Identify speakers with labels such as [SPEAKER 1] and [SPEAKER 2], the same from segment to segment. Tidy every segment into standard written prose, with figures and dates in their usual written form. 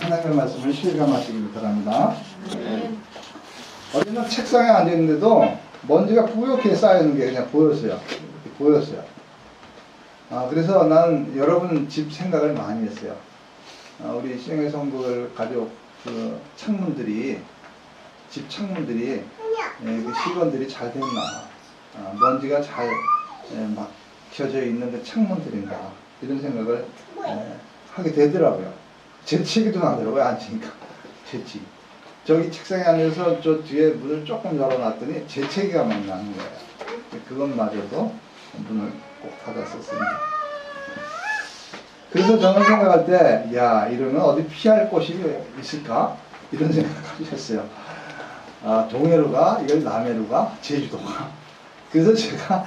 [SPEAKER 1] 하나님의 말씀을 실감하시길 바랍니다. 어제는 책상에 앉았는데도 먼지가 뿌옇게 쌓여있는 게 그냥 보였어요. 보였어요. 그래서 나는 여러분 집 생각을 많이 했어요. 우리 시흥의 성북을 가족 그 창문들이, 집 창문들이, 그 시건들이 잘 됐나, 먼지가 잘 막혀져 있는 그 창문들인가, 이런 생각을 하게 되더라고요. 재채기도 나더라고요, 앉으니까. 재채기. 저기 책상에 앉아서 저 뒤에 문을 조금 열어놨더니 재채기가 막 나는 거예요. 그것마저도 문을 꼭 닫았었습니다. 그래서 저는 생각할 때, 야, 이러면 어디 피할 곳이 있을까? 이런 생각을 하셨어요. 동해로 가, 이걸 남해로 가, 제주도 가. 그래서 제가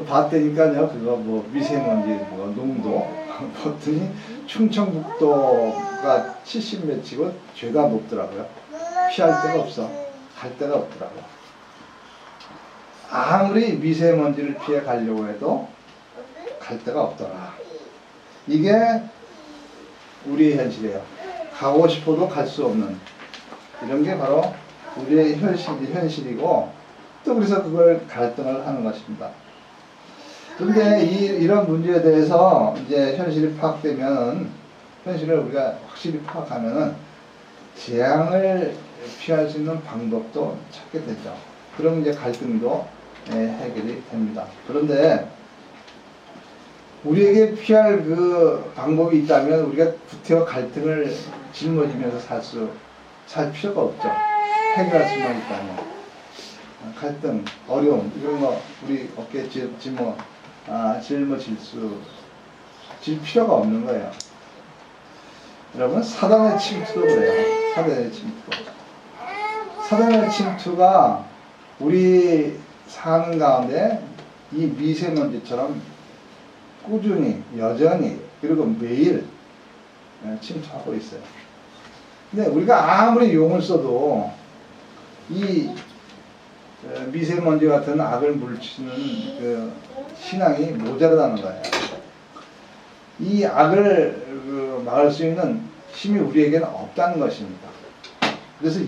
[SPEAKER 1] 봤다니까요, 그거 뭐 미세먼지, 농도. 봤더니 충청북도가 70몇이고 죄가 높더라고요. 피할 데가 없어. 갈 데가 없더라고요. 아무리 미세먼지를 피해 가려고 해도 갈 데가 없더라. 이게 우리의 현실이에요. 가고 싶어도 갈 수 없는, 이런 게 바로 우리의 현실이고, 또 그래서 그걸 갈등을 하는 것입니다. 그런데 이런 문제에 대해서 이제 현실이 파악되면, 현실을 우리가 확실히 파악하면은 재앙을 피할 수 있는 방법도 찾게 되죠. 그럼 이제 갈등도 해결이 됩니다. 그런데 우리에게 피할 그 방법이 있다면 우리가 구태여 갈등을 짊어지면서 살 필요가 없죠. 해결할 수만 있다면. 갈등, 어려움, 이런 거 우리 어깨에 질 필요가 없는 거예요. 여러분, 사단의 침투도 그래요. 사단의 침투가 우리 사는 가운데 이 미세먼지처럼 꾸준히, 여전히, 그리고 매일 침투하고 있어요. 근데 우리가 아무리 용을 써도 이 미세먼지 같은 악을 물리치는 그 신앙이 모자라다는 거예요. 이 악을 막을 수 있는 힘이 우리에게는 없다는 것입니다. 그래서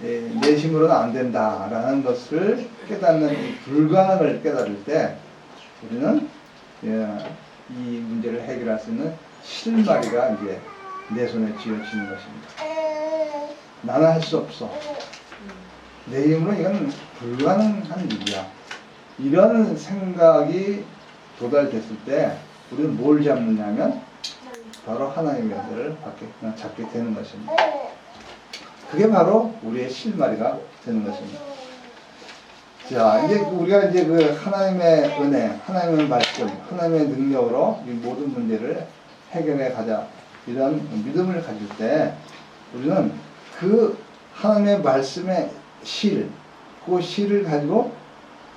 [SPEAKER 1] 내 힘으로는 안 된다라는 것을 깨닫는 이 불가능을 깨달을 때 우리는 이 문제를 해결할 수 있는 실마리가 이제 내 손에 쥐어지는 것입니다. 나는 할 수 없어. 내 힘으로 이건 불가능한 일이야. 이런 생각이 도달됐을 때 우리는 뭘 잡느냐면 바로 하나님의 은혜를 잡게 되는 것입니다. 그게 바로 우리의 실마리가 되는 것입니다. 자, 이제 우리가 이제 그 하나님의 은혜, 하나님의 말씀, 하나님의 능력으로 이 모든 문제를 해결해 가자, 이런 믿음을 가질 때 우리는 그 하나님의 말씀의 그 실을 가지고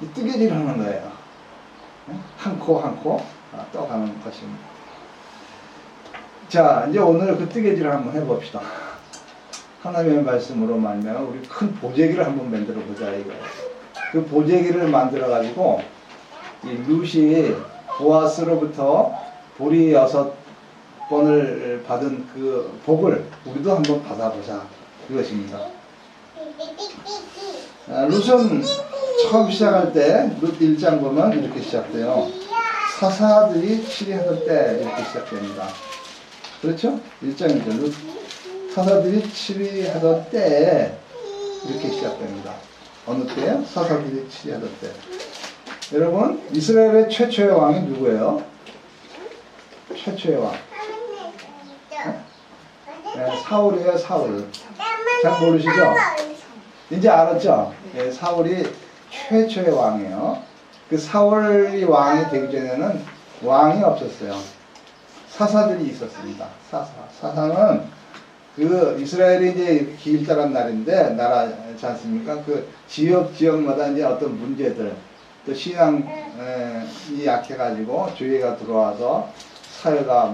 [SPEAKER 1] 이 뜨개질을 하는 거예요. 한 코 한 코 떠가는 것입니다. 자, 이제 오늘 그 뜨개질을 한번 해봅시다. 하나님의 말씀으로 말미암아 우리 큰 보재기를 한번 만들어 보자 이거예요. 그 보재기를 만들어 가지고 이 룻이 보아스로부터 보리 6번을 받은 그 복을 우리도 한번 받아보자 이것입니다. 룻은 처음 시작할 때 룻 1장 보면 이렇게 시작돼요. 사사들이 치리하던 때 이렇게 시작됩니다. 그렇죠? 1장이죠. 룻 사사들이 치리하던 때 이렇게 시작됩니다. 어느 때요? 사사들이 치리하던 때. 여러분, 이스라엘의 최초의 왕이 누구예요? 최초의 왕. 네, 사울이에요, 사울. 잘 모르시죠? 이제 알았죠? 네, 사울이 최초의 왕이에요. 그 사울이 왕이 되기 전에는 왕이 없었어요. 사사들이 있었습니다. 사사는 그 이스라엘이 이제 기일달한 나라지 않습니까? 그 지역마다 이제 어떤 문제들, 또 신앙이 약해가지고 죄가 들어와서 사회가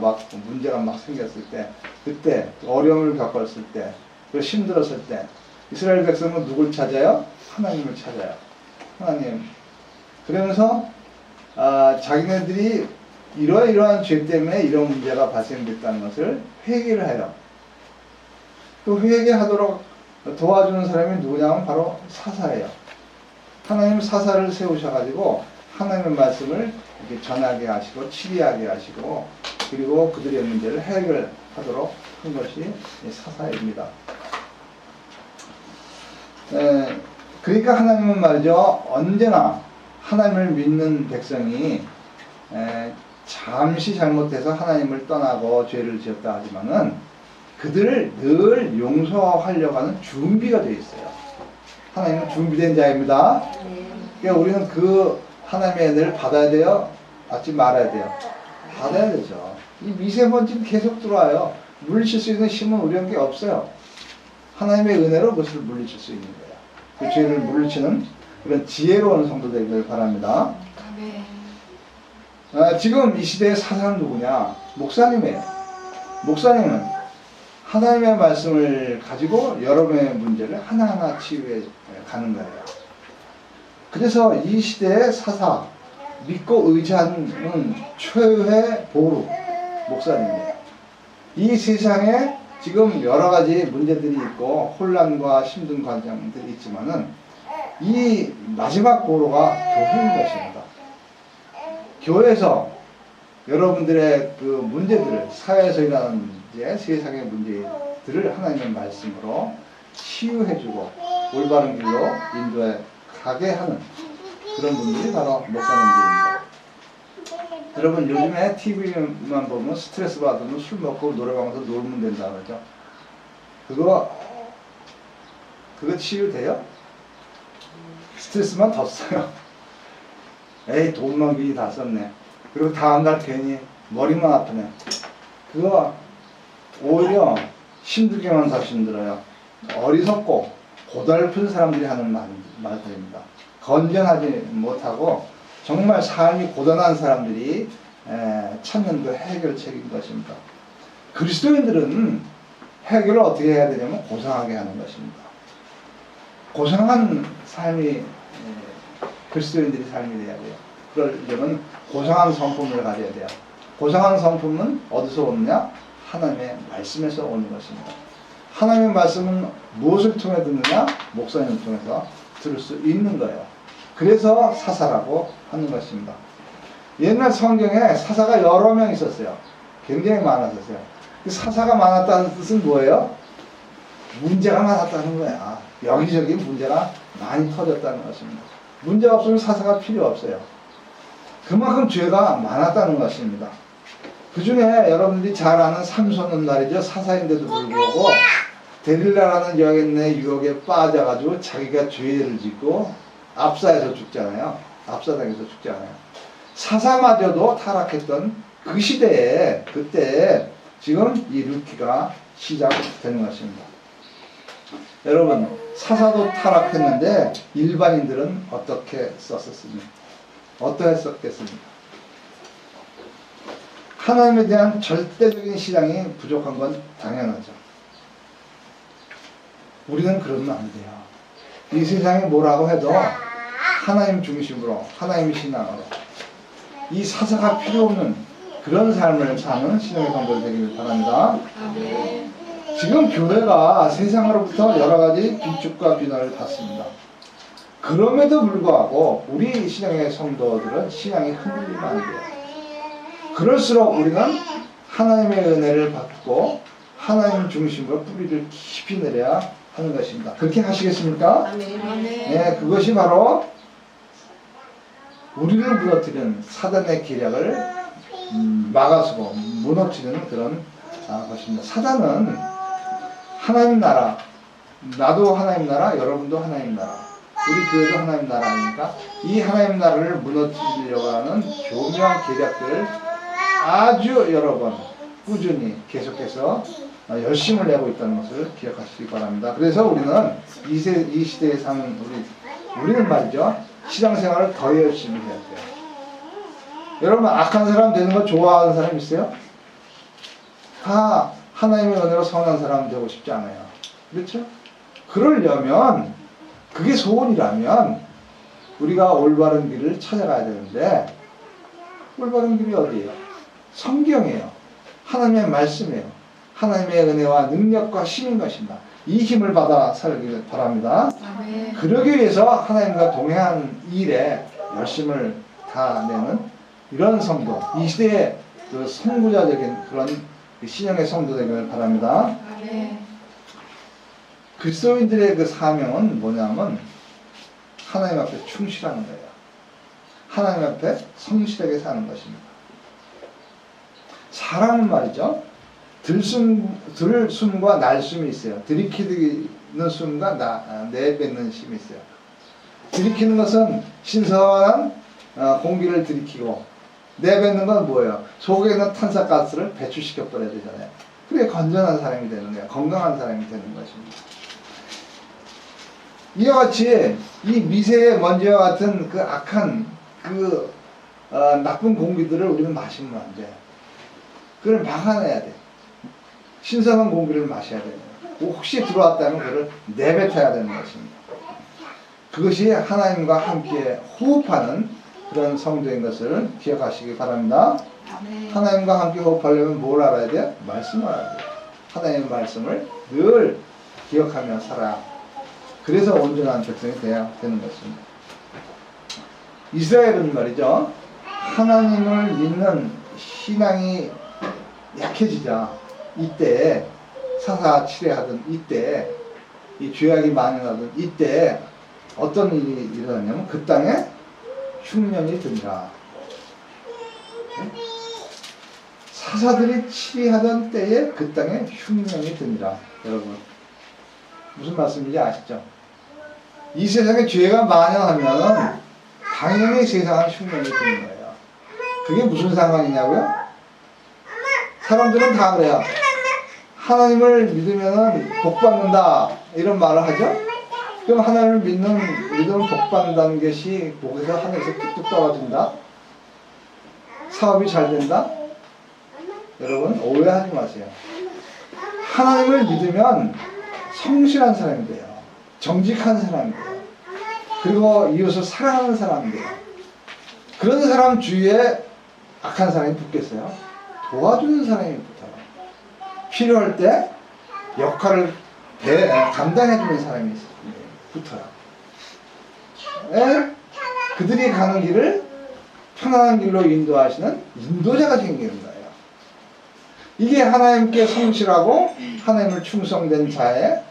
[SPEAKER 1] 문제가 막 생겼을 때, 그때 어려움을 겪었을 때, 그리고 힘들었을 때, 이스라엘 백성은 누굴 찾아요? 하나님을 찾아요. 하나님. 그러면서 자기네들이 이러이러한 죄 때문에 이런 문제가 발생됐다는 것을 회개를 해요. 또 회개하도록 도와주는 사람이 누구냐면 바로 사사예요. 하나님 사사를 세우셔가지고 하나님의 말씀을 이렇게 전하게 하시고 치리하게 하시고 그리고 그들의 문제를 해결하도록 한 것이 사사입니다. 그러니까 하나님은 말이죠. 언제나 하나님을 믿는 백성이 잠시 잘못해서 하나님을 떠나고 죄를 지었다 하지만은 그들을 늘 용서하려고 하는 준비가 되어 있어요. 하나님은 준비된 자입니다. 그러니까 우리는 그 하나님의 은혜를 받아야 돼요? 받지 말아야 돼요? 받아야 되죠. 이 미세먼지는 계속 들어와요. 물리칠 수 있는 힘은 우리에게 없어요. 하나님의 은혜로 그것을 물리칠 수 있는 거예요. 그 죄를 물리치는 그런 지혜로운 성도 되기를 바랍니다. 지금 이 시대의 사사는 누구냐? 목사님이에요. 목사님은 하나님의 말씀을 가지고 여러분의 문제를 하나하나 치유해 가는 거예요. 그래서 이 시대의 사사, 믿고 의지하는 최후의 보루, 목사님이에요. 이 세상에 지금 여러 가지 문제들이 있고 혼란과 힘든 과정들이 있지만은 이 마지막 보루가 교회인 것입니다. 교회에서 여러분들의 그 문제들을, 사회에서 일어나는 문제, 세상의 문제들을 하나님의 말씀으로 치유해주고 올바른 길로 인도해 가게 하는 그런 분들이 바로 목사님들입니다. 여러분 요즘에 TV만 보면 스트레스 받으면 술 먹고 노래방에서 놀면 된다 그러죠. 그거 치유돼요? 스트레스만 더 써요. 에이 돈만 괜히 다 썼네. 그리고 다음날 괜히 머리만 아프네. 그거 오히려 힘들게만 더 힘들어요. 어리석고 고달픈 사람들이 하는 말들입니다. 건전하지 못하고 정말 삶이 고단한 사람들이 찾는 그 해결책인 것입니다. 그리스도인들은 해결을 어떻게 해야 되냐면 고상하게 하는 것입니다. 고상한 삶이 그리스도인들이 삶이 돼야 돼요. 그러려면 고상한 성품을 가져야 돼요. 고상한 성품은 어디서 오느냐? 하나님의 말씀에서 오는 것입니다. 하나님의 말씀은 무엇을 통해 듣느냐? 목사님을 통해서 들을 수 있는 거예요. 그래서 사사라고 하는 것입니다. 옛날 성경에 사사가 여러 명 있었어요. 굉장히 많았었어요. 사사가 많았다는 뜻은 뭐예요? 문제가 많았다는 거야. 여기저기 문제가 많이 터졌다는 것입니다. 문제가 없으면 사사가 필요 없어요. 그만큼 죄가 많았다는 것입니다. 그 중에 여러분들이 잘 아는 삼손은 말이죠. 사사인데도 불구하고 데릴라라는 여인의 유혹에 빠져가지고 자기가 죄를 짓고 압사해서 죽잖아요. 압사당해서 죽잖아요. 사사마저도 타락했던 그 시대에 그때 지금 이 룻기가 시작되는 것입니다. 여러분 사사도 타락했는데 일반인들은 어떻게 썼었습니까? 어떠했었겠습니까? 하나님에 대한 절대적인 신앙이 부족한 건 당연하죠. 우리는 그러면 안 돼요. 이 세상에 뭐라고 해도 하나님 중심으로, 하나님 신앙으로 이 사사가 필요 없는 그런 삶을 사는 신앙의 성도들 되기를 바랍니다. 지금 교회가 세상으로부터 여러 가지 비축과 비난을 받습니다. 그럼에도 불구하고 우리 신앙의 성도들은 신앙이 흔들리면 안 돼요. 그럴수록 우리는 하나님의 은혜를 받고 하나님 중심으로 뿌리를 깊이 내려야 하는 것입니다. 그렇게 하시겠습니까? 네, 그것이 바로 우리를 무너뜨리는 사단의 계략을 막아서고 무너뜨리는 그런 것입니다. 사단은 하나님 나라, 나도 하나님 나라, 여러분도 하나님 나라, 우리 교회도 하나님 나라니까 이 하나님 나라를 무너뜨리려고 하는 교묘한 계략들을 아주 여러 번 꾸준히 계속해서 열심을 내고 있다는 것을 기억하시기 바랍니다. 그래서 우리는 이 시대에 사는 우리는 말이죠. 신앙생활을 더 열심히 해야 돼요. 여러분 악한 사람 되는 거 좋아하는 사람 있어요? 다 하나님의 은혜로 선한 사람 되고 싶지 않아요. 그렇죠? 그러려면 그게 소원이라면 우리가 올바른 길을 찾아가야 되는데 올바른 길이 어디예요? 성경이에요. 하나님의 말씀이에요. 하나님의 은혜와 능력과 힘인 것입니다. 이 힘을 받아 살기 바랍니다.
[SPEAKER 2] 아멘.
[SPEAKER 1] 그러기 위해서 하나님과 동행한 일에 열심을 다내는 이런 성도, 이 시대의 그 선구자적인 그런 신령의 성도 되기를 바랍니다.
[SPEAKER 2] 아멘.
[SPEAKER 1] 그리스도인들의 그 사명은 뭐냐면 하나님 앞에 충실하는 거예요. 하나님 앞에 성실하게 사는 것입니다. 사람은 말이죠. 들숨과 날숨이 있어요. 들이키는 숨과 내뱉는 힘이 있어요. 들이키는 것은 신선한 공기를 들이키고, 내뱉는 건 뭐예요? 속에 있는 탄산가스를 배출시켜 버려야 되잖아요. 그게 건전한 사람이 되는 거예요. 건강한 사람이 되는 것입니다. 이와 같이 이 미세의 먼지와 같은 그 악한 나쁜 공기들을 우리는 마시면 안 돼. 그걸 막아내야 돼. 신선한 공기를 마셔야 돼요. 혹시 들어왔다면 그걸 내뱉어야 되는 것입니다. 그것이 하나님과 함께 호흡하는 그런 성도인 것을 기억하시기 바랍니다.
[SPEAKER 2] 아멘.
[SPEAKER 1] 하나님과 함께 호흡하려면 뭘 알아야 돼요? 말씀을 알아야 돼요. 하나님의 말씀을 늘 기억하며 살아야, 그래서 온전한 백성이 되는 것입니다. 이스라엘은 말이죠, 하나님을 믿는 신앙이 약해지자, 이때 사사칠해하던 이때, 이 죄악이 만연하던 이때 어떤 일이 일어나냐면 그 땅에 흉년이 듭니다. 사사들이 치리하던 때에 그 땅에 흉년이 듭니다. 여러분, 무슨 말씀인지 아시죠? 이 세상에 죄가 만연하면 당연히 세상은 흉년이 드는 거예요. 그게 무슨 상관이냐고요? 사람들은 다 그래요. 하나님을 믿으면 복 받는다 이런 말을 하죠. 그럼 하나님을 믿으면 복 받는다는 것이 복에서 하늘에서 뚝뚝 떨어진다? 사업이 잘 된다? 여러분 오해하지 마세요. 하나님을 믿으면 성실한 사람이 돼요. 정직한 사람이 돼요. 그리고 이웃을 사랑하는 사람이 돼요. 그런 사람 주위에 악한 사람이 붙겠어요? 도와주는 사람이 붙어요. 필요할 때 역할을 감당해주는 사람이 붙어요. 그들이 가는 길을 편안한 길로 인도하시는 인도자가 생기는 거예요. 이게 하나님께 성실하고 하나님을 충성된 자의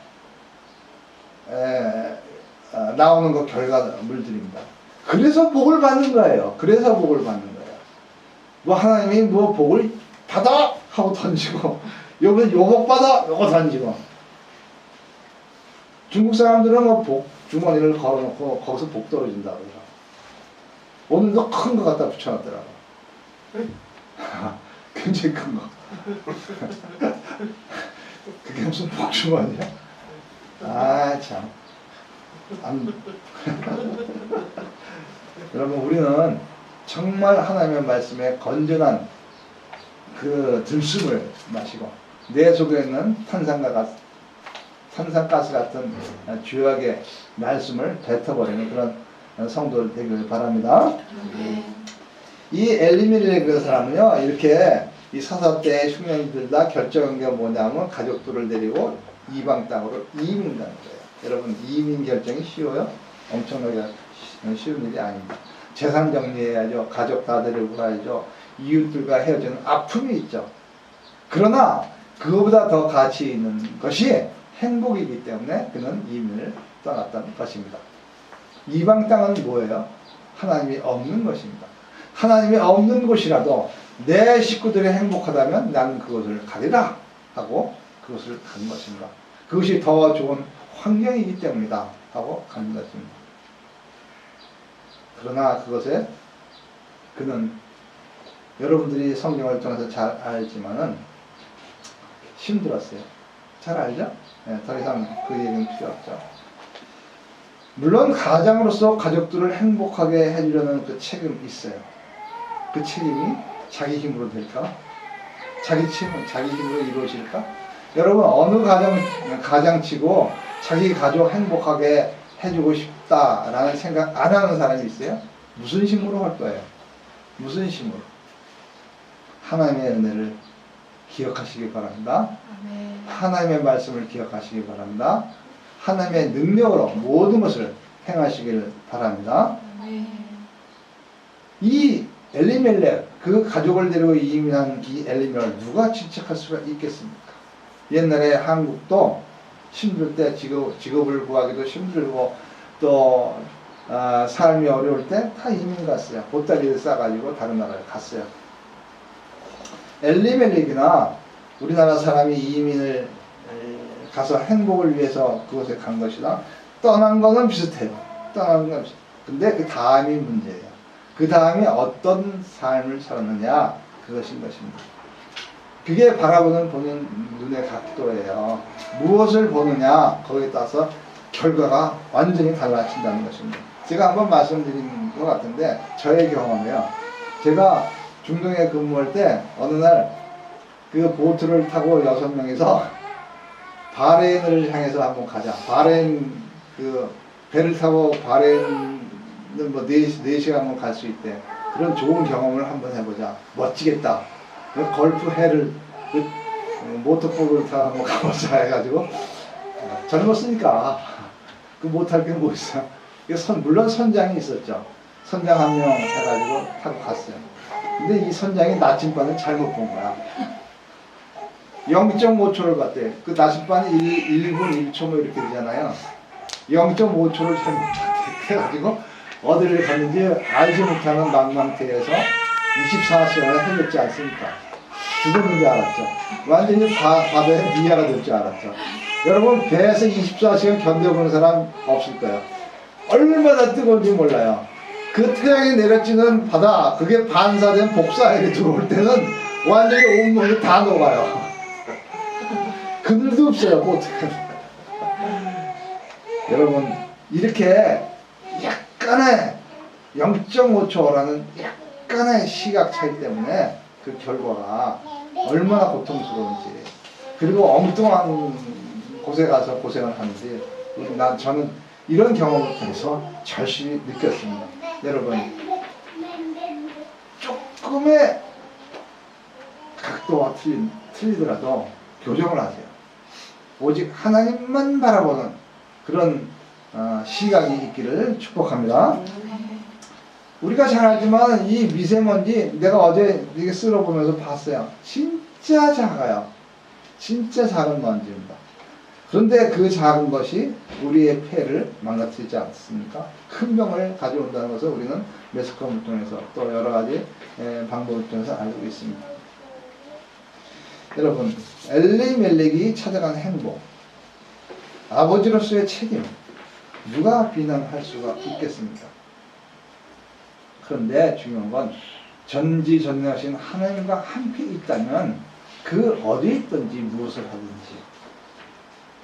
[SPEAKER 1] 나오는 그 결과물들입니다. 그래서 복을 받는 거예요. 그래서 복을 받는 거예요. 뭐 하나님이 뭐 복을 받아 하고 던지고, 여기 요복 받아 요거 던지고. 중국 사람들은 뭐 복 주머니를 걸어놓고 거기서 복 떨어진다 그래요. 오늘도 큰 거 갖다 붙여놨더라고. 굉장히 큰 거. 그게 무슨 복 주머니야? 아 참. 여러분 우리는 정말 하나님의 말씀에 건전한 그 들숨을 마시고 내 속에 있는 탄산가스 같은 죄악의 말씀을 뱉어버리는 그런 성도를 되길 바랍니다. 이 엘리멜렉 그 사람은요, 이렇게 이 사사 때 흉년이 들다 결정한 게 뭐냐면 가족들을 데리고 이방 땅으로 이민 가는 거예요. 여러분 이민 결정이 쉬워요? 엄청나게 쉬운 일이 아닙니다. 재산 정리해야죠. 가족 다 데리고 가야죠. 이웃들과 헤어지는 아픔이 있죠. 그러나 그거보다 더 가치 있는 것이 행복이기 때문에 그는 이민을 떠났다는 것입니다. 이방 땅은 뭐예요? 하나님이 없는 것입니다. 하나님이 없는 곳이라도 내 식구들이 행복하다면 나는 그것을 가리라 하고 그것을 간 것입니다. 그것이 더 좋은 환경이기 때문이다 하고 간 것입니다. 그러나 그것에 그는 여러분들이 성경을 통해서 잘 알지만은 힘들었어요. 잘 알죠? 네, 더 이상 그 얘기는 필요 없죠. 물론 가장으로서 가족들을 행복하게 해주려는 그 책임이 있어요. 그 책임이 자기 힘으로 될까? 자기 힘으로 이루어질까? 여러분 어느 가장치고 자기 가족 행복하게 해주고 싶다라는 생각 안 하는 사람이 있어요? 무슨 힘으로 할 거예요? 무슨 힘으로? 하나님의 은혜를 기억하시기 바랍니다.
[SPEAKER 2] 아멘.
[SPEAKER 1] 하나님의 말씀을 기억하시기 바랍니다. 하나님의 능력으로 모든 것을 행하시길 바랍니다.
[SPEAKER 2] 아멘.
[SPEAKER 1] 이 엘리멜렉, 그 가족을 데리고 이민한 이 엘리멜렉을 누가 질책할 수가 있겠습니까? 옛날에 한국도 힘들 때 직업을 구하기도 힘들고 또 삶이 어려울 때 다 이민 갔어요. 보따리를 싸가지고 다른 나라에 갔어요. 엘리멜렉이나 우리나라 사람이 이민을 가서 행복을 위해서 그곳에 간 것이나 떠난 거는 비슷해요. 떠난 건 비슷해요. 근데 그 다음이 문제예요. 그 다음에 어떤 삶을 살았느냐, 그것인 것입니다. 그게 바라보는 본인 눈의 각도예요. 무엇을 보느냐, 거기에 따라서 결과가 완전히 달라진다는 것입니다. 제가 한번 말씀드린 것 같은데, 저의 경험이에요. 제가 중동에 근무할 때 어느 날 그 보트를 타고 6명이서 바레인을 향해서 한번 가자. 바레인 그 배를 타고 바레인은 뭐 4시간 한번 갈 수 있대. 그런 좋은 경험을 한번 해보자. 멋지겠다. 걸프해를 그 모터보트를 타고 한번 가보자 해가지고 젊었으니까 그 못할 게 뭐 있어. 물론 선장이 있었죠. 선장 한 명 해가지고 타고 갔어요. 근데 이 선장이 나침반을 잘못 본 거야. 0.5초를 봤대. 그 나침반이 1분 1초 뭐 이렇게 되잖아요. 0.5초를 잘못 봤대. 그래가지고 어디를 갔는지 알지 못하는 망망태에서 24시간을 헤맸지 않습니까? 죽었는 줄 알았죠. 완전히 바다에 미아가 될 줄 알았죠. 여러분, 배에서 24시간 견뎌보는 사람 없을 거예요. 얼마나 뜨거운지 몰라요. 그 태양이 내려지는 바다, 그게 반사된 복사액이 들어올 때는 완전히 온몸이 다 녹아요. 그늘도 없어요, 보트가. 여러분, 이렇게 약간의 0.5초라는 약간의 시각 차이 때문에 그 결과가 얼마나 고통스러운지, 그리고 엉뚱한 곳에 가서 고생을 하는지 저는 이런 경험을 통해서 절실히 느꼈습니다. 여러분, 조금의 각도가 틀리더라도 교정을 하세요. 오직 하나님만 바라보는 그런 시각이 있기를 축복합니다. 우리가 잘 알지만 이 미세먼지, 내가 어제 이게 쓸어보면서 봤어요. 진짜 작아요. 진짜 작은 먼지입니다. 그런데 그 작은 것이 우리의 폐를 망가뜨리지 않습니까? 큰 병을 가져온다는 것을 우리는 매스컴을 통해서 또 여러 가지 방법을 통해서 알고 있습니다. 여러분, 엘리멜렉이 찾아간 행복, 아버지로서의 책임, 누가 비난할 수가 있겠습니까? 그런데 중요한 건 전지전능하신 하나님과 함께 있다면 그 어디에 있든지 무엇을 하든지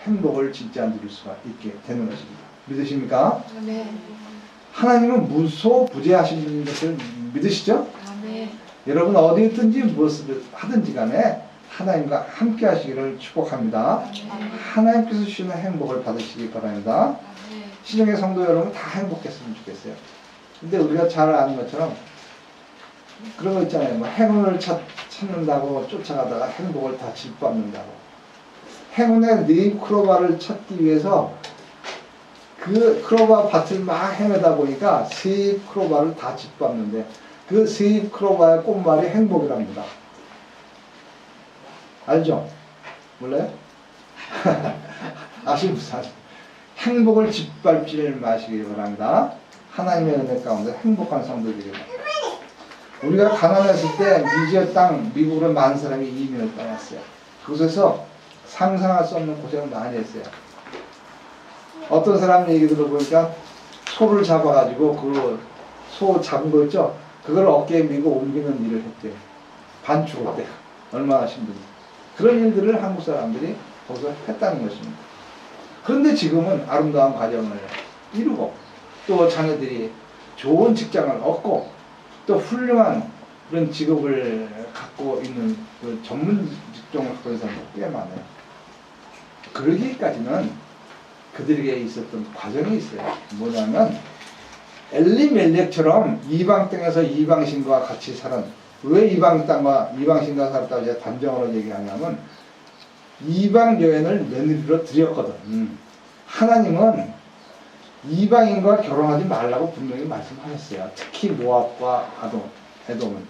[SPEAKER 1] 행복을 진짜 누릴 수가 있게 되는 것입니다. 믿으십니까?
[SPEAKER 2] 아멘.
[SPEAKER 1] 하나님은 무소부재하신 것을 믿으시죠?
[SPEAKER 2] 아멘.
[SPEAKER 1] 여러분 어디 있든지 무엇을 하든지 간에 하나님과 함께 하시기를 축복합니다.
[SPEAKER 2] 아멘.
[SPEAKER 1] 하나님께서 주시는 행복을 받으시기 바랍니다.
[SPEAKER 2] 아멘.
[SPEAKER 1] 신령의 성도 여러분 다 행복했으면 좋겠어요. 근데 우리가 잘 아는 것처럼 그런 거 있잖아요. 뭐 행운을 찾는다고 쫓아가다가 행복을 다 짓밟는다고. 행운의 네잎크로바를 찾기 위해서 그 크로바 밭을 막 헤매다 보니까 세잎 크로바를 다 짓밟는데 그 세잎 크로바의 꽃말이 행복이랍니다. 알죠? 몰라요? 아시면서 행복을 짓밟지 마시기 바랍니다. 하나님의 은혜 가운데 행복한 성도들이 우리가 가난했을 때 미지어 땅 미국으로 많은 사람이 이민을 떠났어요. 그곳에서 상상할 수 없는 고생을 많이 했어요. 어떤 사람 얘기 들어보니까 소를 잡아가지고 그 소 잡은 거 있죠? 그걸 어깨에 미고 옮기는 일을 했대요. 반 죽었대요. 얼마나 힘든지. 그런 일들을 한국 사람들이 거기서 했다는 것입니다. 그런데 지금은 아름다운 가정을 이루고 또 자녀들이 좋은 직장을 얻고 또 훌륭한 그런 직업을 갖고 있는 그 전문 직종을 갖고 있는 사람도 꽤 많아요. 그러기까지는 그들에게 있었던 과정이 있어요. 뭐냐면 엘리멜렉처럼 이방 땅에서 이방신과 같이 살은 왜 이방 땅과 이방 신과 살았다고 제가 단정으로 얘기하냐면 이방 여인을 며느리로 드렸거든. 하나님은 이방인과 결혼하지 말라고 분명히 말씀하셨어요. 특히 모압과 에돔은.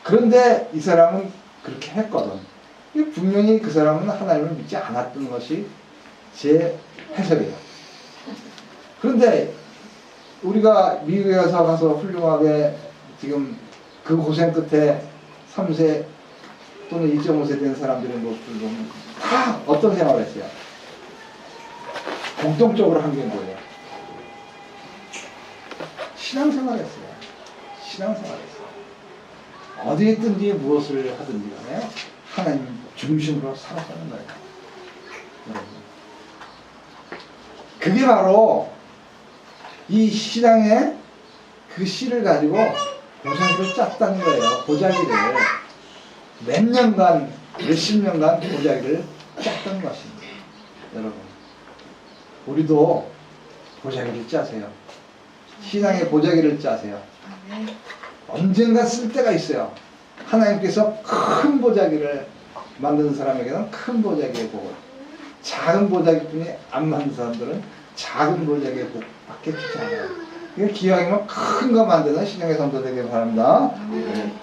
[SPEAKER 1] 그런데 이 사람은 그렇게 했거든. 분명히 그 사람은 하나님을 믿지 않았던 것이 제 해석이에요. 그런데 우리가 미국에 가서 훌륭하게 지금 그 고생 끝에 3세 또는 2.5세 된 사람들의 모습을 보면 다 어떤 생활을 했어요? 공통적으로 한 게 뭐예요? 신앙생활을 했어요. 신앙생활을 했어요. 어디에 있든지 무엇을 하든지 간에 하나님 중심으로 살아가는 거예요. 여러분. 그게 바로 이 신앙의 그 씨를 가지고 보자기를 짰다는 거예요. 보자기를 몇 년간 몇십 년간 보자기를 짰던 것입니다. 여러분 우리도 보자기를 짜세요. 신앙의 보자기를 짜세요. 언젠가 쓸 때가 있어요. 하나님께서 큰 보자기를 만드는 사람에게는 큰 보자기의 복을, 작은 보자기뿐이 안 만든 사람들은 작은 보자기의 복 받게 주지 않아요. 기왕이면 큰 거 만드는 신앙의 성도 되길 바랍니다. 네.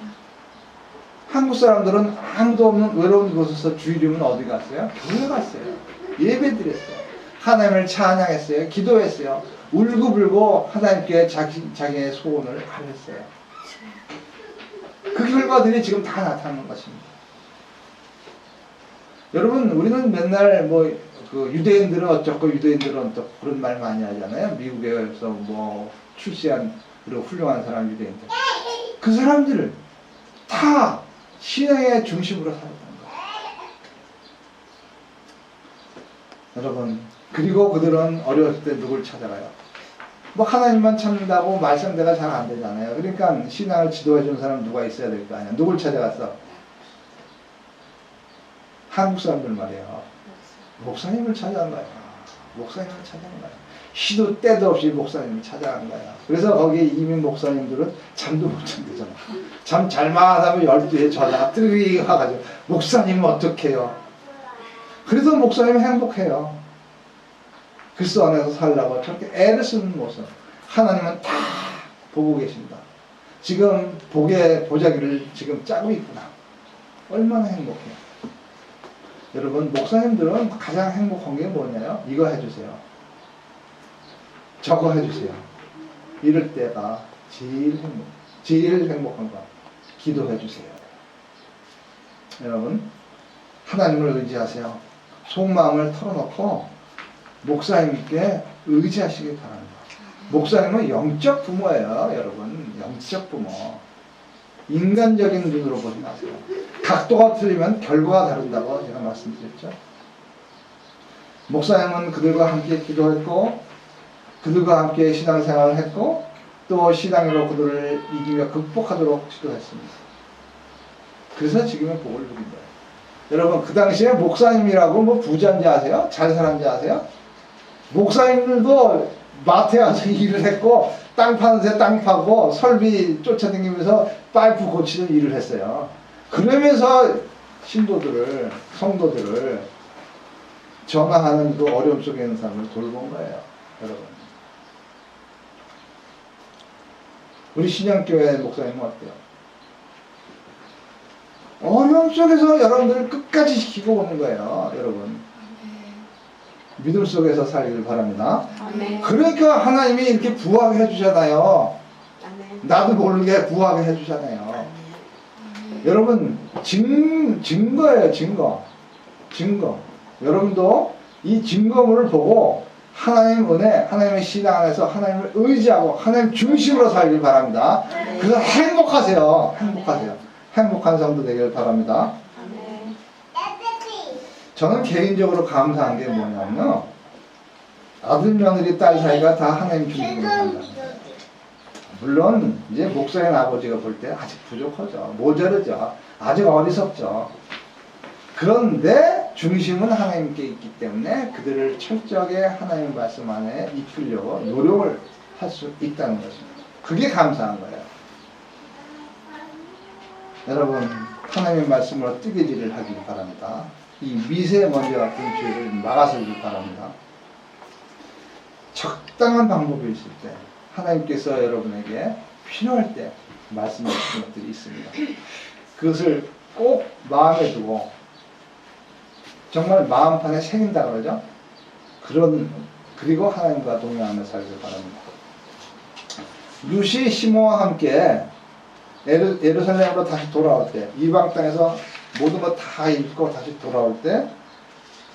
[SPEAKER 1] 한국 사람들은 아무도 없는 외로운 곳에서 주일이면 어디 갔어요? 교회 갔어요. 예배 드렸어요. 하나님을 찬양했어요. 기도했어요. 울고불고 하나님께 자기의 소원을 아뢰었어요. 그 결과들이 지금 다 나타나는 것입니다. 여러분 우리는 맨날 그 유대인들은 어쩌고 유대인들은 어쩌고 그런 말 많이 하잖아요. 미국에서 출세한 그리고 훌륭한 사람 유대인들. 그 사람들을 다 신앙의 중심으로 살았다는 거예요. 여러분 그리고 그들은 어려웠을 때 누굴 찾아가요? 하나님만 찾는다고 말상대가 잘 안 되잖아요. 그러니까 신앙을 지도해 주는 사람 누가 있어야 될 거 아니야. 누굴 찾아갔어? 한국 사람들 말이에요. 목사님을 찾아간 거야. 목사님을 찾아간 거야. 시도 때도 없이 목사님을 찾아간 거야. 그래서 거기 이민 목사님들은 잠도 못 잔대잖아. 잠 잘만 하면 12시에 전화가 뜨르르 와가지고 목사님 어떡해요? 그래도 목사님은 행복해요. 그리스도 안에서 살라고 저렇게 애를 쓰는 모습. 하나님은 다 보고 계신다. 지금 복의 보자기를 지금 짜고 있구나. 얼마나 행복해요. 여러분 목사님들은 가장 행복한 게 뭐냐요? 이거 해주세요. 저거 해주세요. 이럴 때가 제일 행복한 거. 기도해주세요. 여러분 하나님을 의지하세요. 속마음을 털어놓고 목사님께 의지하시기 바랍니다. 목사님은 영적 부모예요. 여러분 영적 부모. 인간적인 눈으로 보지 마세요. 각도가 틀리면 결과가 다른다고 제가 말씀드렸죠. 목사님은 그들과 함께 기도했고 그들과 함께 신앙생활을 했고 또 신앙으로 그들을 이기며 극복하도록 지도했습니다. 그래서 지금의 복을 누린 거예요. 여러분 그 당시에 목사님이라고 부자인지 아세요? 잘 사는지 아세요? 목사님들도 마트에 가서 일을 했고 땅 파는 데 땅 파고 설비 쫓아다니면서 파이프 고치는 일을 했어요. 그러면서 신도들을 성도들을 전화하는 그 어려움 속에 있는 사람을 돌본 거예요. 여러분 우리 신양교회 목사님은 어때요? 어려움 속에서 여러분들을 끝까지 지키고 오는 거예요. 여러분 믿음 속에서 살기를 바랍니다.
[SPEAKER 2] 아멘.
[SPEAKER 1] 그러니까 하나님이 이렇게 부하게 해주잖아요.
[SPEAKER 2] 아멘.
[SPEAKER 1] 나도 모르게 부하게 해주잖아요.
[SPEAKER 2] 아멘.
[SPEAKER 1] 여러분 증거예요. 증거. 여러분도 이 증거물을 보고 하나님 은혜, 하나님의 신앙 안에서 하나님을 의지하고 하나님 중심으로 살길 바랍니다. 그래서 행복하세요. 행복한 성도 되길 바랍니다. 저는 개인적으로 감사한 게 뭐냐면요. 아들, 며느리, 딸 사이가 다 하나님 중심으로 산다. 물론 이제 목사님 아버지가 볼 때 아직 부족하죠. 모자르죠. 아직 어리석죠. 그런데 중심은 하나님께 있기 때문에 그들을 철저하게 하나님 말씀 안에 이끌려고 노력을 할 수 있다는 것입니다. 그게 감사한 거예요. 여러분 하나님의 말씀으로 뜨개질을 하길 바랍니다. 이 미세먼지 같은 죄를 막아서길 바랍니다. 적당한 방법이 있을 때 하나님께서 여러분에게 필요할 때 말씀해 주신 것들이 있습니다. 그것을 꼭 마음에 두고 정말 마음판에 새긴다 그러죠. 그리고 하나님과 동행하며 살길 바랍니다. 루시 시모와 함께 예루살렘으로 다시 돌아올 때, 이방 땅에서 모든 것 다 잃고 다시 돌아올 때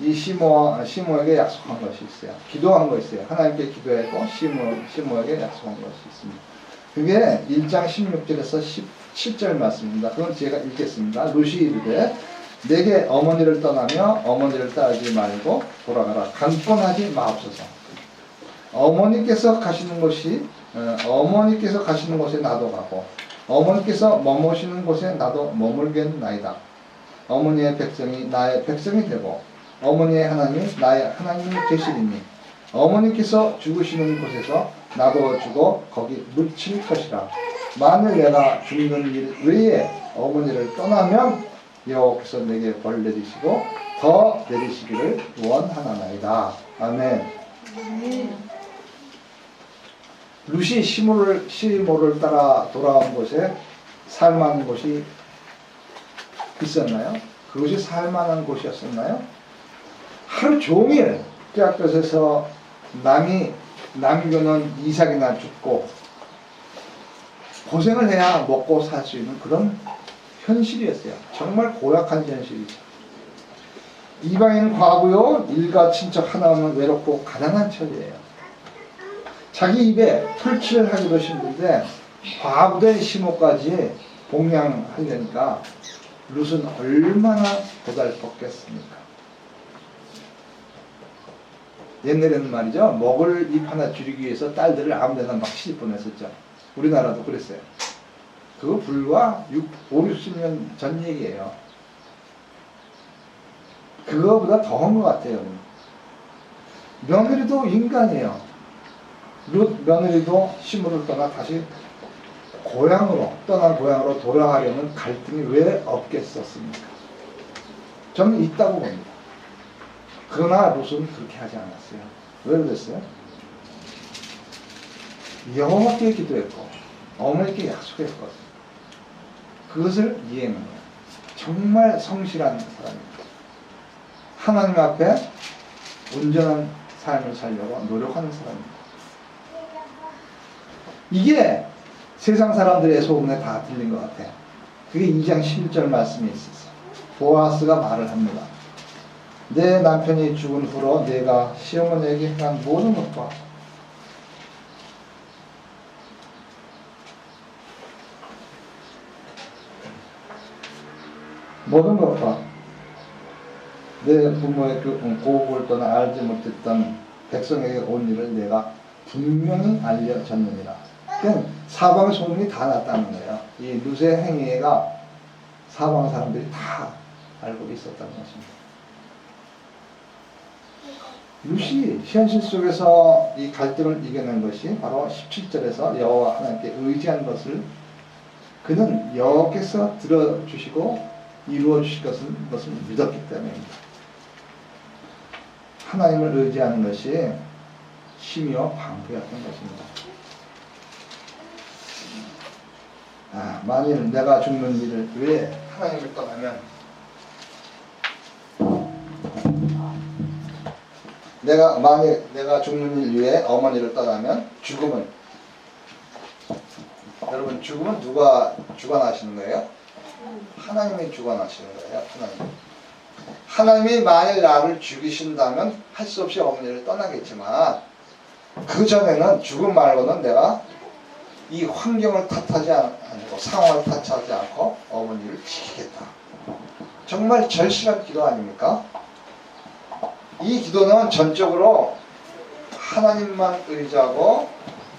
[SPEAKER 1] 이 시모에게 약속한 것이 있어요. 기도한 것이 있어요. 하나님께 기도했고 시모에게 약속한 것이 있습니다. 그게 1장 16절에서 17절 말씀입니다. 그건 제가 읽겠습니다. 루시 이르되 내게 어머니를 떠나며 어머니를 따르지 말고 돌아가라. 강권하지 마옵소서. 어머니께서 가시는 곳에 나도 가고 어머니께서 머무시는 곳에 나도 머물겠나이다. 어머니의 백성이 나의 백성이 되고 어머니의 하나님이 나의 하나님이 되시리니 어머니께서 죽으시는 곳에서 나도 죽어 거기 묻힐 것이라. 만일 내가 죽는 일 외에 어머니를 떠나면 여호와께서 내게 벌 내리시고 더 내리시기를 원하나이다. 아멘. 루시 시모를 따라 돌아온 곳에 살만한 곳이 있었나요? 그것이 살만한 곳이었었나요? 하루 종일 뼈아볕에서 남겨놓은 이삭이나 죽고 고생을 해야 먹고 살 수 있는 그런 현실이었어요. 정말 고약한 현실이죠. 이방인 과부요, 일가 친척 하나 없는 외롭고 가난한 처지예요. 자기 입에 풀칠을 하기도 힘든데 과부된 시모까지 봉양하려니까 룻은 얼마나 고달팠겠습니까? 옛날에는 말이죠, 먹을 입 하나 줄이기 위해서 딸들을 아무데나 막 시집 보냈었죠. 우리나라도 그랬어요. 그거 불과 50년 전 얘기예요. 그거보다 더한 것 같아요. 며느리도 인간이에요. 룻 며느리도 시므를 떠나 다시 떠난 고향으로 돌아가려는 갈등이 왜 없겠었습니까? 저는 있다고 봅니다. 그러나 룻은 그렇게 하지 않았어요. 왜 그랬어요? 여호와께 기도했고 어머니께 약속했거든요. 그것을 이해하는 거예요. 정말 성실한 사람입니다. 하나님 앞에 온전한 삶을 살려고 노력하는 사람입니다. 이게 세상 사람들의 소문에 다 들린 것 같아요. 그게 2장 11절 말씀에 있었어요. 보아스가 말을 합니다. 내 남편이 죽은 후로 내가 시어머니에게 행한 모든 것과 내 부모의 고국을 떠나 알지 못했던 백성에게 온 일을 내가 분명히 알려졌느니라. 그러니까 사방 소문이 다 났다는 거예요. 이 룻의 행위가 사방 사람들이 다 알고 있었다는 것입니다. 룻이 현실 속에서 이 갈등을 이겨낸 것이 바로 17절에서 여호와 하나님께 의지한 것을 그는 여호와께서 들어주시고 이루어 주실 것을 믿었기 때문입니다. 하나님을 의지하는 것이 힘이요 방패였던 것입니다. 만일 내가 죽는 일을 위해 하나님을 떠나면 만일 내가 죽는 일 위해 어머니를 떠나면 여러분 죽음은 누가 주관하시는 거예요? 하나님이 주관하시는 거예요. 하나님이 만일 나를 죽이신다면 할 수 없이 어머니를 떠나겠지만 그 전에는 죽음 말고는 내가 이 환경을 탓하지 않고 상황을 탓하지 않고 어머니를 지키겠다. 정말 절실한 기도 아닙니까? 이 기도는 전적으로 하나님만 의지하고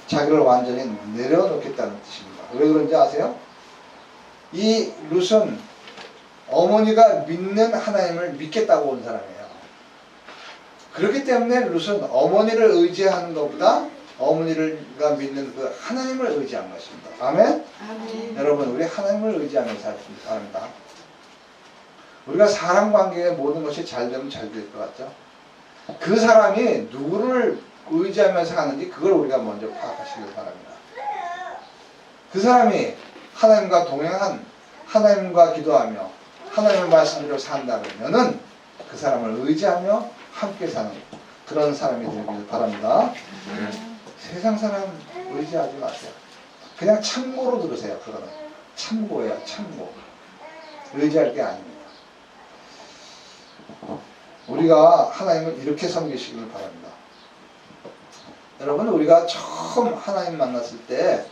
[SPEAKER 1] 자기를 완전히 내려놓겠다는 뜻입니다. 왜 그런지 아세요? 이 룻은 어머니가 믿는 하나님을 믿겠다고 온 사람이에요. 그렇기 때문에 룻은 어머니를 의지하는 것보다 어머니가 믿는 그 하나님을 의지한 것입니다. 아멘?
[SPEAKER 2] 아멘.
[SPEAKER 1] 여러분, 우리 하나님을 의지하며 살기 바랍니다. 우리가 사람 관계에 모든 것이 잘 되면 잘 될 것 같죠? 그 사람이 누구를 의지하면서 하는지 그걸 우리가 먼저 파악하시길 바랍니다. 그 사람이 하나님과 동행한, 하나님과 기도하며 하나님의 말씀대로 산다 그러면은 그 사람을 의지하며 함께 사는 그런 사람이 되길 바랍니다. 세상 사람 의지하지 마세요. 그냥 참고로 들으세요. 그거는 참고예요. 참고. 의지할 게 아닙니다. 우리가 하나님을 이렇게 섬기시길 바랍니다. 여러분, 우리가 처음 하나님 만났을 때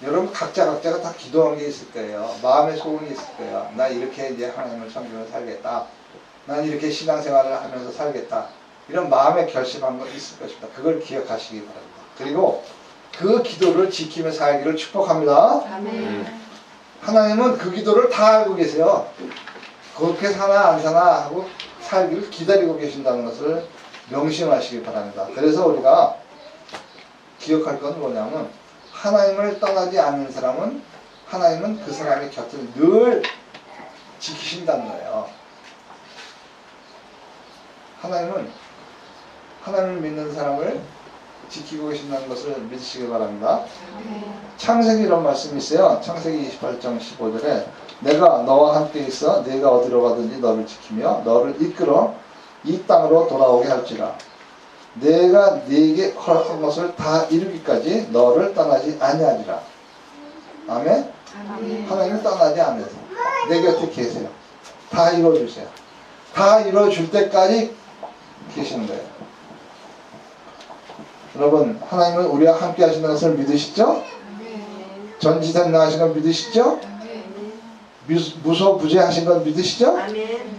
[SPEAKER 1] 여러분 각자가 다 기도한 게 있을 거예요. 마음의 소원이 있을 거예요. 나 이렇게 이제 하나님을 섬기며 살겠다. 난 이렇게 신앙생활을 하면서 살겠다. 이런 마음에 결심한 거 있을 것입니다. 그걸 기억하시기 바랍니다. 그리고 그 기도를 지키며 살기를 축복합니다.
[SPEAKER 2] 아멘.
[SPEAKER 1] 하나님은 그 기도를 다 알고 계세요. 그렇게 사나 안 사나 하고 살기를 기다리고 계신다는 것을 명심하시기 바랍니다. 그래서 우리가 기억할 건 뭐냐면 하나님을 떠나지 않는 사람은 하나님은 그 사람의 곁을 늘 지키신다는 거예요. 하나님은 하나님을 믿는 사람을 지키고 계신다는 것을 믿으시기 바랍니다. 창세기 이런 말씀이 있어요. 창세기 28장 15절에 내가 너와 함께 있어 네가 어디로 가든지 너를 지키며 너를 이끌어 이 땅으로 돌아오게 할지라 내가 네게 허락한 것을 다 이루기까지 너를 떠나지 아니하리라. 아멘?
[SPEAKER 2] 아멘.
[SPEAKER 1] 하나님을 떠나지 않으세요. 내 곁에 계세요. 다 이루어주세요. 다 이루어줄 때까지 계시는 거예요. 여러분, 하나님은 우리와 함께 하시는 것을 믿으시죠?
[SPEAKER 2] 아멘.
[SPEAKER 1] 전지전능 하신 걸 믿으시죠?
[SPEAKER 2] 아멘.
[SPEAKER 1] 무소부재하신 걸 믿으시죠?
[SPEAKER 2] 아멘.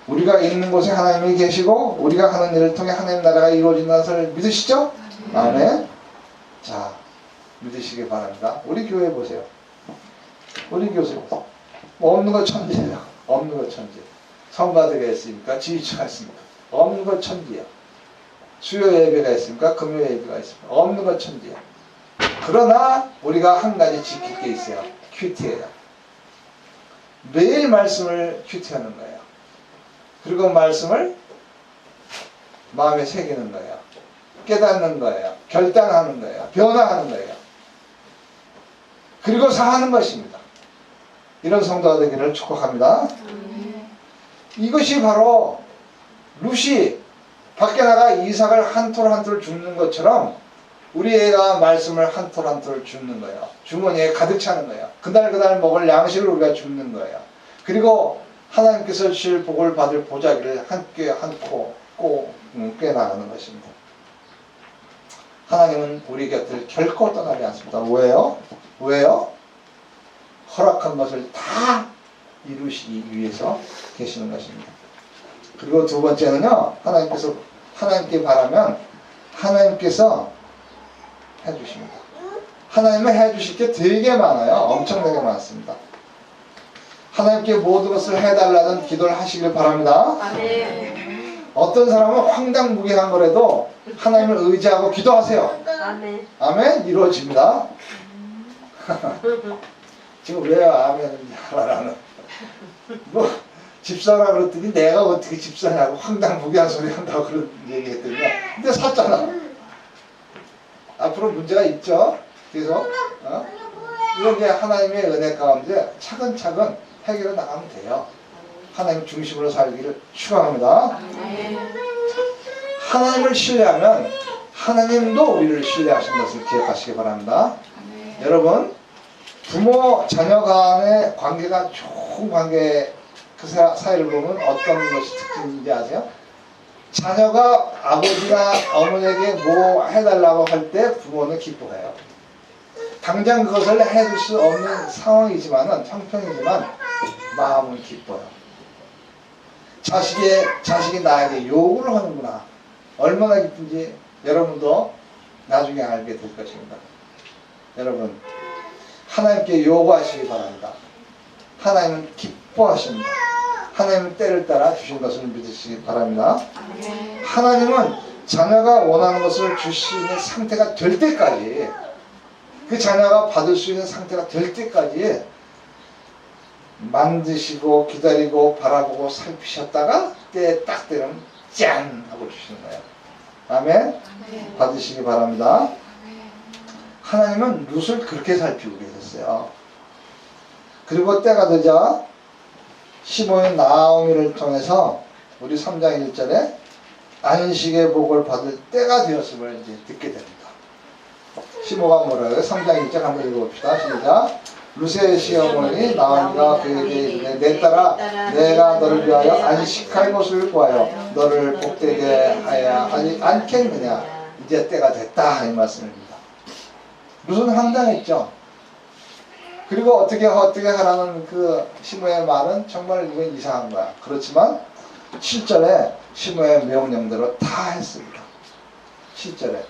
[SPEAKER 1] 우리가 있는 곳에 하나님이 계시고 우리가 하는 일을 통해 하나님 나라가 이루어진다는 것을 믿으시죠? 아멘. 자, 믿으시기 바랍니다. 우리 교회 보세요. 우리 교회 보세요. 없는 거 천지예요. 없는 거 천지. 성가대가 있습니까? 지휘처가 있습니까? 없는 거 천지예요. 수요 예배가 있습니까? 금요 예배가 있습니까? 없는 거 천지예요. 그러나 우리가 한 가지 지킬 게 있어요. 큐티예요. 매일 말씀을 큐티하는 거예요. 그리고 말씀을 마음에 새기는 거예요. 깨닫는 거예요. 결단하는 거예요. 변화하는 거예요. 그리고 사하는 것입니다. 이런 성도가 되기를 축복합니다. 이것이 바로 룻이 밖에 나가 이삭을 한 톨 한 톨 줍는 것처럼 우리 애가 말씀을 한 톨 한 톨 줍는 거예요. 주머니에 가득 차는 거예요. 그날 먹을 양식을 우리가 줍는 거예요. 그리고 하나님께서 주실 복을 받을 보자기를 한 꾀 한 코 꼭 꿰나가는 것입니다. 하나님은 우리 곁을 결코 떠나지 않습니다. 왜요? 왜요? 허락한 것을 다 이루시기 위해서 계시는 것입니다. 그리고 두 번째는요, 하나님께 바라면 하나님께서 해주십니다. 하나님은 해주실 게 되게 많아요. 엄청나게 많습니다. 하나님께 모든 것을 해달라는 기도를 하시길 바랍니다.
[SPEAKER 2] 아멘.
[SPEAKER 1] 어떤 사람은 황당무계한 거라도 하나님을 의지하고 기도하세요.
[SPEAKER 2] 아멘.
[SPEAKER 1] 아멘? 이루어집니다. 지금 왜 아멘을 하라는 뭐 집사라 그랬더니 내가 어떻게 집사냐고 황당무계한 소리 한다고 그런 얘기했더니 근데 샀잖아. 앞으로 문제가 있죠. 계속 이건 이제 하나님의 은혜 가운데 차근차근 해결해 나가면 돼요. 하나님 중심으로 살기를 축원합니다. 하나님을 신뢰하면 하나님도 우리를 신뢰하신 것을 기억하시기 바랍니다. 여러분, 부모 자녀 간의 관계가 좋은 관계, 그 사이를 보면 어떤 것이 특징인지 아세요? 자녀가 아버지나 어머니에게 뭐 해달라고 할 때 부모는 기뻐해요. 당장 그것을 해줄 수 없는 상황이지만은 형편이지만 마음은 기뻐요. 자식이 나에게 요구를 하는구나. 얼마나 기쁜지 여러분도 나중에 알게 될 것입니다. 여러분, 하나님께 요구하시기 바랍니다. 하나님은 기뻐하십니다. 하나님은 때를 따라 주신 것을 믿으시기 바랍니다. 하나님은 자녀가 원하는 것을 줄 수 있는 상태가 될 때까지, 그 자녀가 받을 수 있는 상태가 될 때까지 만드시고 기다리고 바라보고 살피셨다가 때에 딱 되면 짠! 하고 주시는 거예요. 아멘? 받으시기 바랍니다. 하나님은 룻을 그렇게 살피고 계셨어요. 그리고 때가 되자 시모인 나오미를 통해서 우리 3장 1절에 안식의 복을 받을 때가 되었음을 이제 듣게 됩니다. 시모가 뭐라고요? 3장 1절 한번 읽어봅시다. 시작. 룻의 시어머니 나오미가 그에게 이르되 내 딸아 내가 너를 위하여 안식할 곳을 구하여 너를 복되게 하여 하지 않겠느냐. 이제 때가 됐다 이 말씀입니다. 룻은 황당했죠. 그리고 어떻게 하라는 그 시모의 말은 정말 이건 이상한 거야. 그렇지만 7절에 시모의 명령대로 다 했습니다. 7절에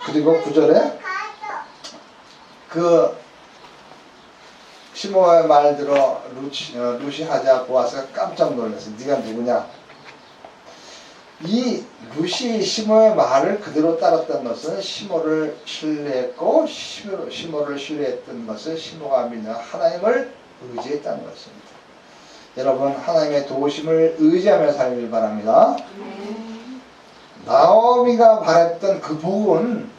[SPEAKER 1] 그리고 9절에 그 시모의 말대로 룻이 하자 보아스가 깜짝 놀랐어요. 네가 누구냐? 이 룻이 시모의 말을 그대로 따랐던 것은 시모를 신뢰했고 시모를 신뢰했던 것은 시모가 믿는 하나님을 의지했다는 것입니다. 여러분 하나님의 도우심을 의지하며 살길 바랍니다. 나오미가 바랬던 그 복은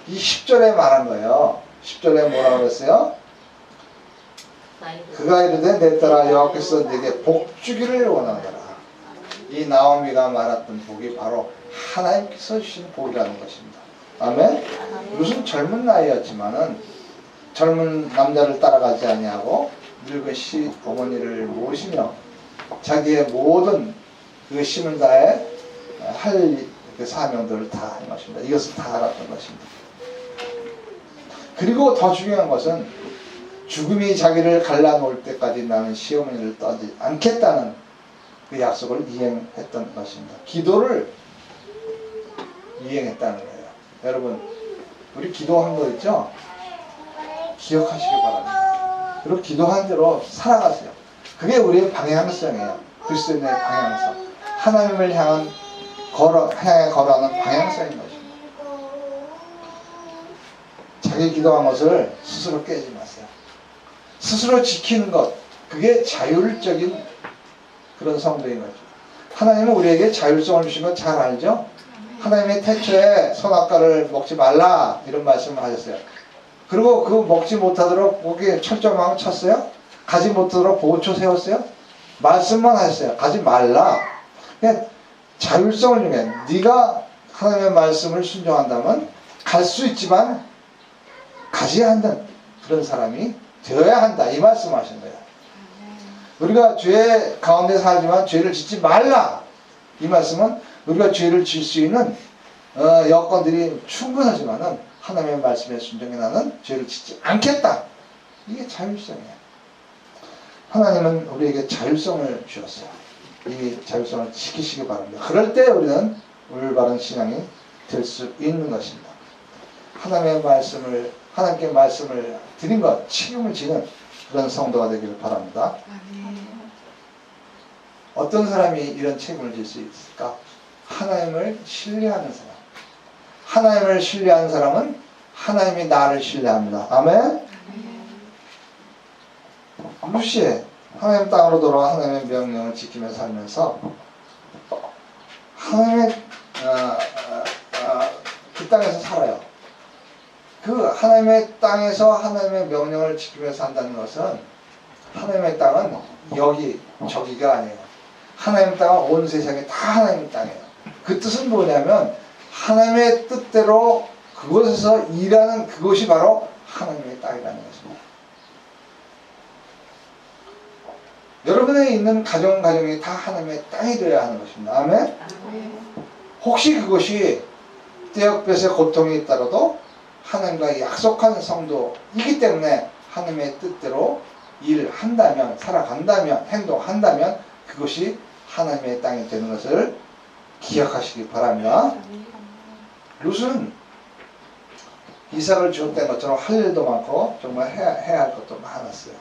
[SPEAKER 1] 이 10절에 말한 거예요. 10절에 뭐라고 그랬어요? 그가 이르되 내 딸아 여호와께서 네게 복 주기를 원하노라. 이 나오미가 말했던 복이 바로 하나님께서 주신 복이라는 것입니다. 아멘? 무슨 젊은 나이였지만은 젊은 남자를 따라가지 아니하고 늙은 시어머니를 모시며 자기의 모든 그 힘을 다해 할 그 사명들을 다 한 것입니다. 이것을 다 알았던 것입니다. 그리고 더 중요한 것은 죽음이 자기를 갈라놓을 때까지 나는 시어머니를 떠지 않겠다는 그 약속을 이행했던 것입니다. 기도를 이행했다는 거예요. 여러분 우리 기도한 거 있죠? 기억하시기 바랍니다. 그리고 기도한 대로 살아가세요. 그게 우리의 방향성이에요. 그리스도인의 방향성. 하나님을 향해 걸어가는 방향성인 것입니다. 자기 기도한 것을 스스로 깨지 마세요. 스스로 지키는 것, 그게 자율적인 그런 성도인 거죠. 하나님은 우리에게 자율성을 주신 건 잘 알죠? 하나님의 태초에 선악과를 먹지 말라 이런 말씀을 하셨어요. 그리고 그 먹지 못하도록 거기에 철조망을 쳤어요? 가지 못하도록 보호초 세웠어요? 말씀만 하셨어요. 가지 말라. 그냥 자율성을 중에 네가 하나님의 말씀을 순종한다면 갈 수 있지만 가지 않는 그런 사람이 되어야 한다. 이 말씀하신 거예요. 우리가 죄 가운데 살지만 죄를 짓지 말라. 이 말씀은 우리가 죄를 질 수 있는 여건들이 충분하지만은 하나님의 말씀에 순종해 나는 죄를 짓지 않겠다. 이게 자율성이에요. 하나님은 우리에게 자율성을 주셨어요. 이 자율성을 지키시기 바랍니다. 그럴 때 우리는 올바른 신앙이 될 수 있는 것입니다. 하나님께 말씀을 드린 것, 책임을 지는 그런 성도가 되기를 바랍니다. 어떤 사람이 이런 책임을 질 수 있을까? 하나님을 신뢰하는 사람. 하나님을 신뢰하는 사람은 하나님이 나를 신뢰합니다. 아멘? 룻이 하나님 땅으로 돌아와 하나님의 명령을 지키며 살면서 하나님의 그 땅에서 살아요. 그 하나님의 땅에서 하나님의 명령을 지키며 산다는 것은 하나님의 땅은 여기 저기가 아니에요. 하나님의 땅은 온 세상이 다 하나님의 땅이에요. 그 뜻은 뭐냐면 하나님의 뜻대로 그곳에서 일하는 그곳이 바로 하나님의 땅이라는 것입니다. 여러분의 있는 가정이 다 하나님의 땅이 되어야 하는 것입니다. 아멘? 혹시 그것이 떼역볕의 고통이 있더라도 하나님과 약속한 성도이기 때문에 하나님의 뜻대로 일한다면, 살아간다면, 행동한다면 그것이 하나님의 땅이 되는 것을 기억하시기 바랍니다. 룻은 이삭을 주었던 것처럼 할 일도 많고 정말 해야 할 것도 많았어요.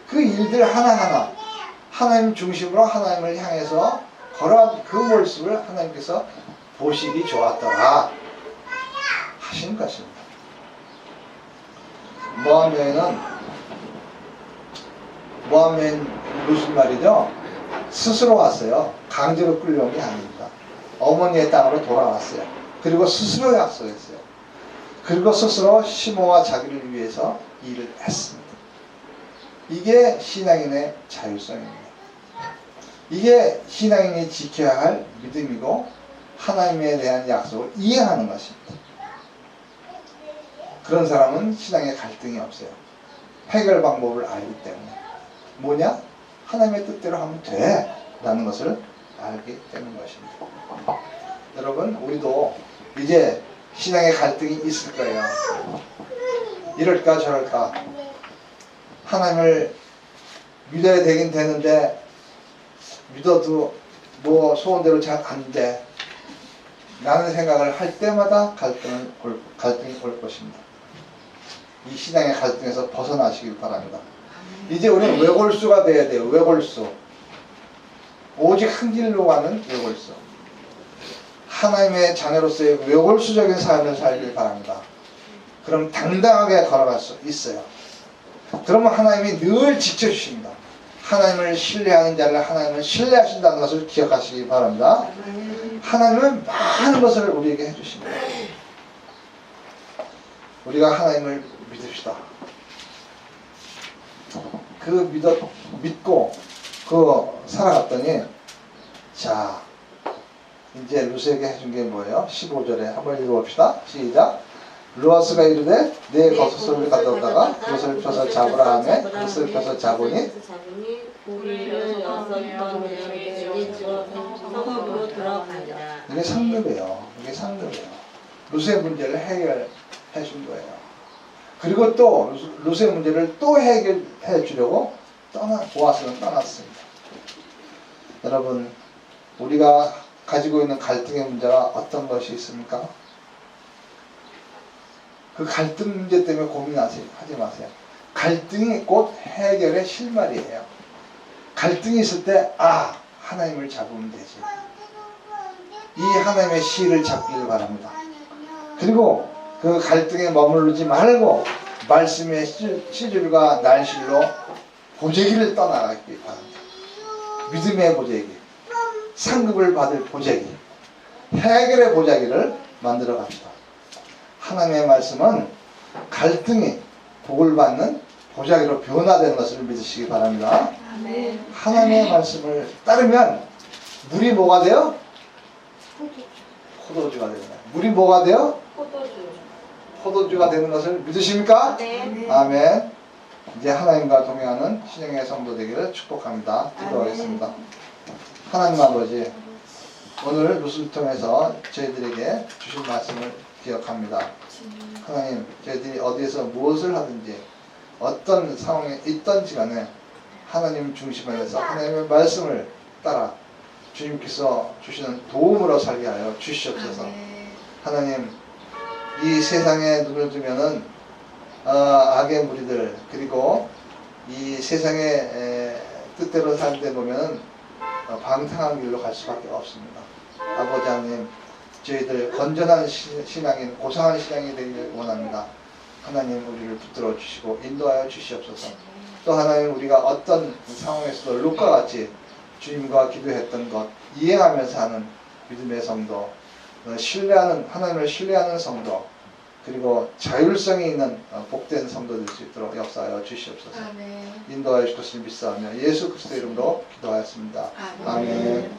[SPEAKER 1] 그 일들 하나하나 하나님 중심으로 하나님을 향해서 걸어간 그 모습을 하나님께서 보시기 좋았더라 하신 것입니다. 모압 여인은 무슨 말이죠? 스스로 왔어요. 강제로 끌려온 게 아닙니다. 어머니의 땅으로 돌아왔어요. 그리고 스스로 약속했어요. 그리고 스스로 시모와 자기를 위해서 일을 했습니다. 이게 신앙인의 자율성입니다. 이게 신앙인이 지켜야 할 믿음이고 하나님에 대한 약속을 이해하는 것입니다. 그런 사람은 신앙에 갈등이 없어요. 해결 방법을 알기 때문에. 뭐냐? 하나님의 뜻대로 하면 돼 라는 것을 알기 때문인 것입니다. 여러분, 우리도 이제 신앙의 갈등이 있을 거예요. 이럴까 저럴까. 하나님을 믿어야 되긴 되는데 믿어도 뭐 소원대로 잘 안 돼 라는 생각을 할 때마다 갈등이 올 것입니다. 이 신앙의 갈등에서 벗어나시길 바랍니다. 이제 우리는 외골수가 돼야 돼요. 외골수. 오직 한 길로 가는 외골수. 하나님의 자녀로서의 외골수적인 삶을 살길 바랍니다. 그럼 당당하게 걸어갈 수 있어요. 그러면 하나님이 늘 지켜주십니다. 하나님을 신뢰하는 자를 하나님은 신뢰하신다는 것을 기억하시기 바랍니다. 하나님은 많은 것을 우리에게 해주십니다. 우리가 하나님을 믿읍시다. 믿고 살아갔더니 자 이제 루스에게 해준 게 뭐예요? 15절에 한번 읽어봅시다. 시작. 루아스가 이르되 내 겉옷을 가져다가 그것을 펴서 잡으라 하매 그것을 펴서 잡으니
[SPEAKER 2] 고기를 여섯 번을 주어 성읍으로 들어간다.
[SPEAKER 1] 이게 상급이에요. 이게 상급이에요. 루스의 문제를 해결해 준 거예요. 그리고 또 루스의 문제를 또 해결해 주려고 보아스는 떠났습니다. 여러분, 우리가 가지고 있는 갈등의 문제가 어떤 것이 있습니까? 그 갈등 문제 때문에 고민하지 마세요. 갈등이 곧 해결의 실마리예요. 갈등이 있을 때 하나님을 잡으면 되지. 이 하나님의 실을 잡기를 바랍니다. 그리고 그 갈등에 머무르지 말고 말씀의 시줄과 날실로 보재기를 떠나가기 바랍니다. 믿음의 보재기, 상급을 받을 보재기, 해결의 보재기를 만들어 갑시다. 하나님의 말씀은 갈등이 복을 받는 보자기로 변화되는 것을 믿으시기 바랍니다.
[SPEAKER 2] 아멘.
[SPEAKER 1] 하나님의 말씀을 따르면 물이 뭐가 돼요? 포도주가 되는 거예요. 물이 뭐가 돼요? 포도주가 되는 것을 믿으십니까?
[SPEAKER 2] 네.
[SPEAKER 1] 아멘. 이제 하나님과 동행하는 신앙의 성도 되기를 축복합니다. 기도하겠습니다. 하나님 아버지, 오늘 루스를 통해서 저희들에게 주신 말씀을 기억합니다. 하나님, 저희들이 어디에서 무엇을 하든지 어떤 상황에 있던지 간에 하나님 중심에서 하나님의 말씀을 따라 주님께서 주시는 도움으로 살게 하여 주시옵소서. 하나님, 이 세상에 눈을 두면은 악의 무리들, 그리고 이 세상의 뜻대로 사는 데 보면은 방탕한 길로 갈 수밖에 없습니다. 아버지 하나님, 저희들 건전한 신앙인, 고상한 신앙이 되기를 원합니다. 하나님, 우리를 붙들어 주시고 인도하여 주시옵소서. 또 하나님, 우리가 어떤 상황에서도 룻과 같이 주님과 기도했던 것 이해하면서 하는 믿음의 성도, 하나님을 신뢰하는 성도, 그리고 자율성이 있는 복된 성도 될 수 있도록 역사하여 주시옵소서. 인도하여 주시옵소서. 믿사오며 예수 그리스도의 이름으로 기도하였습니다. 아멘.